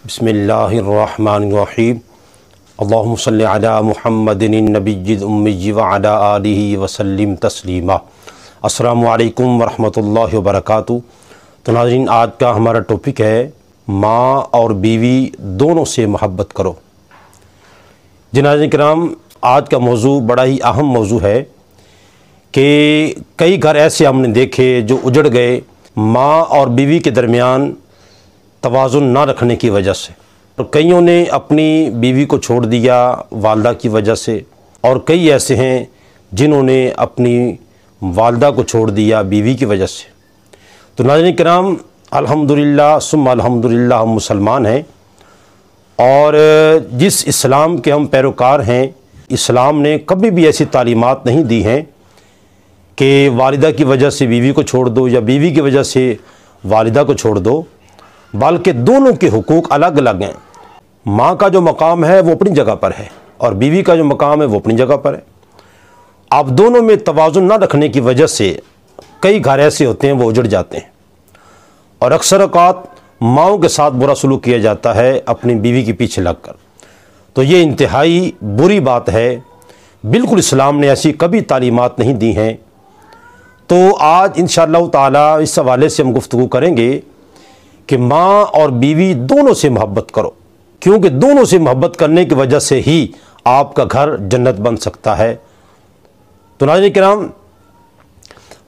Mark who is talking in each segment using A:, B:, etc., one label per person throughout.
A: بسم اللہ الرحمن الرحیم اللہم صلی علی محمد النبی الأمی وعلی آلہ وسلم تسلیما۔ السلام علیکم ورحمۃ اللہ وبرکاتہ۔ تو ناظرین، آج کا ہمارا ٹاپک ہے ماں اور بیوی دونوں سے محبت کرو۔ ناظرین کرام، آج کا موضوع بڑا ہی اہم موضوع ہے کہ کئی گھر ایسے ہم نے دیکھے جو اجڑ گئے ماں اور بیوی کے درمیان توازن نہ رکھنے کی وجہ سے، اور کئیوں نے اپنی بیوی کو چھوڑ دیا والدہ کی وجہ سے، اور کئی ایسے ہیں جنہوں نے اپنی والدہ کو چھوڑ دیا بیوی کی وجہ سے۔ تو ناظرین کرام، الحمدللہ ثم الحمدللہ ہم مسلمان ہیں، اور جس اسلام کے ہم پیروکار ہیں، اسلام نے کبھی بھی ایسی تعلیمات نہیں دی ہیں کہ والدہ کی وجہ سے بیوی کو چھوڑ دو یا بیوی کی وجہ سے والدہ کو چھوڑ دو، بلکہ دونوں کے حقوق الگ الگ ہیں۔ ماں کا جو مقام ہے وہ اپنی جگہ پر ہے، اور بیوی کا جو مقام ہے وہ اپنی جگہ پر ہے۔ اب دونوں میں توازن نہ رکھنے کی وجہ سے کئی گھر ایسے ہوتے ہیں وہ اجڑ جاتے ہیں، اور اکثر اوقات ماؤں کے ساتھ برا سلوک کیا جاتا ہے اپنی بیوی کے پیچھے لگ کر۔ تو یہ انتہائی بری بات ہے، بالکل اسلام نے ایسی کبھی تعلیمات نہیں دی ہیں۔ تو آج انشاءاللہ تعالی اس حوالے سے ہم گفتگو کریں گے کہ ماں اور بیوی دونوں سے محبت کرو، کیونکہ دونوں سے محبت کرنے کی وجہ سے ہی آپ کا گھر جنت بن سکتا ہے۔ تو ناظرین کرام،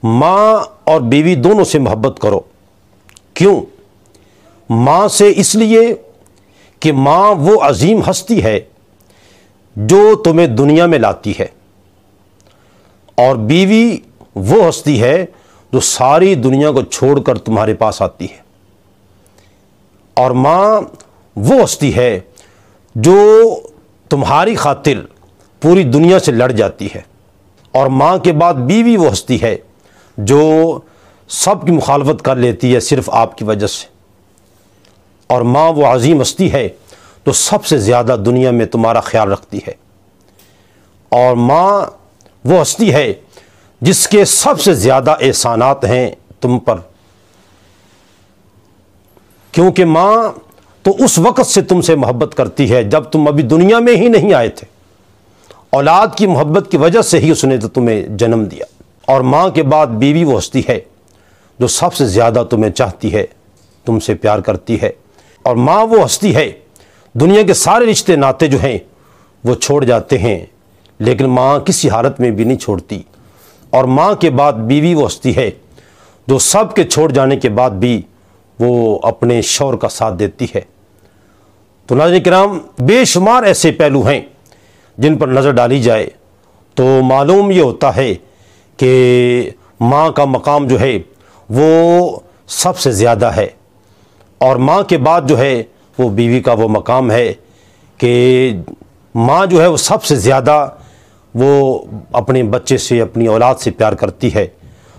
A: ماں اور بیوی دونوں سے محبت کرو۔ کیوں؟ ماں سے اس لیے کہ ماں وہ عظیم ہستی ہے جو تمہیں دنیا میں لاتی ہے، اور بیوی وہ ہستی ہے جو ساری دنیا کو چھوڑ کر تمہارے پاس آتی ہے، اور ماں وہ ہستی ہے جو تمہاری خاطر پوری دنیا سے لڑ جاتی ہے، اور ماں کے بعد بیوی وہ ہستی ہے جو سب کی مخالفت کر لیتی ہے صرف آپ کی وجہ سے، اور ماں وہ عظیم ہستی ہے جو سب سے زیادہ دنیا میں تمہارا خیال رکھتی ہے، اور ماں وہ ہستی ہے جس کے سب سے زیادہ احسانات ہیں تم پر، کیونکہ ماں تو اس وقت سے تم سے محبت کرتی ہے جب تم ابھی دنیا میں ہی نہیں آئے تھے۔ اولاد کی محبت کی وجہ سے ہی اس نے تو تمہیں جنم دیا، اور ماں کے بعد بیوی وہ ہستی ہے جو سب سے زیادہ تمہیں چاہتی ہے، تم سے پیار کرتی ہے، اور ماں وہ ہستی ہے دنیا کے سارے رشتے ناتے جو ہیں وہ چھوڑ جاتے ہیں، لیکن ماں کسی حالت میں بھی نہیں چھوڑتی، اور ماں کے بعد بیوی وہ ہستی ہے جو سب کے چھوڑ جانے کے بعد بھی وہ اپنے شوہر کا ساتھ دیتی ہے۔ تو ناظرین کرام، بے شمار ایسے پہلو ہیں جن پر نظر ڈالی جائے تو معلوم یہ ہوتا ہے کہ ماں کا مقام جو ہے وہ سب سے زیادہ ہے، اور ماں کے بعد جو ہے وہ بیوی کا وہ مقام ہے کہ ماں جو ہے وہ سب سے زیادہ وہ اپنے بچے سے، اپنی اولاد سے پیار کرتی ہے،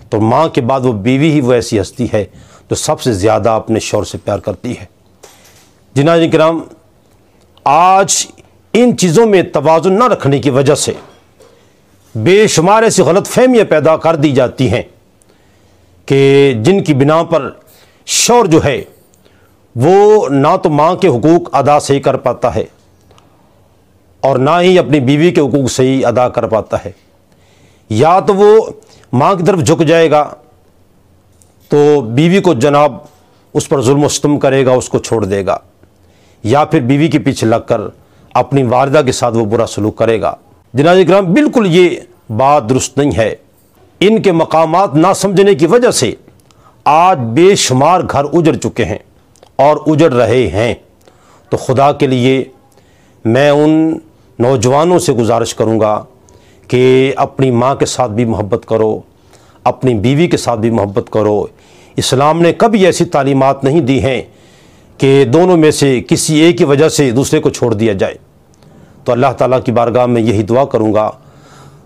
A: تو ماں کے بعد وہ بیوی ہی وہ ایسی ہستی ہے جو سب سے زیادہ اپنے شوہر سے پیار کرتی ہے۔ ناظرین کرام، آج ان چیزوں میں توازن نہ رکھنے کی وجہ سے بے شمار ایسی غلط فہمیاں پیدا کر دی جاتی ہیں کہ جن کی بنا پر شوہر جو ہے وہ نہ تو ماں کے حقوق ادا صحیح کر پاتا ہے، اور نہ ہی اپنی بیوی کے حقوق صحیح ادا کر پاتا ہے۔ یا تو وہ ماں کی طرف جھک جائے گا تو بیوی کو جناب اس پر ظلم و ستم کرے گا، اس کو چھوڑ دے گا، یا پھر بیوی کے پیچھے لگ کر اپنی والدہ کے ساتھ وہ برا سلوک کرے گا۔ جناب کرام، بالکل یہ بات درست نہیں ہے۔ ان کے مقامات نہ سمجھنے کی وجہ سے آج بے شمار گھر اجڑ چکے ہیں اور اجڑ رہے ہیں۔ تو خدا کے لیے میں ان نوجوانوں سے گزارش کروں گا کہ اپنی ماں کے ساتھ بھی محبت کرو، اپنی بیوی کے ساتھ بھی محبت کرو۔ اسلام نے کبھی ایسی تعلیمات نہیں دی ہیں کہ دونوں میں سے کسی ایک کی وجہ سے دوسرے کو چھوڑ دیا جائے۔ تو اللہ تعالیٰ کی بارگاہ میں یہی دعا کروں گا،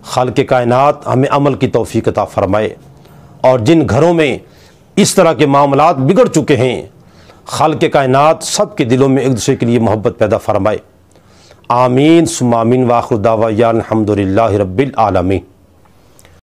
A: خالق کائنات ہمیں عمل کی توفیق عطا فرمائے، اور جن گھروں میں اس طرح کے معاملات بگڑ چکے ہیں، خالق کائنات سب کے دلوں میں ایک دوسرے کے لیے محبت پیدا فرمائے۔ آمین ثم آمین، وآخر دعوانا الحمدللہ رب العالمین۔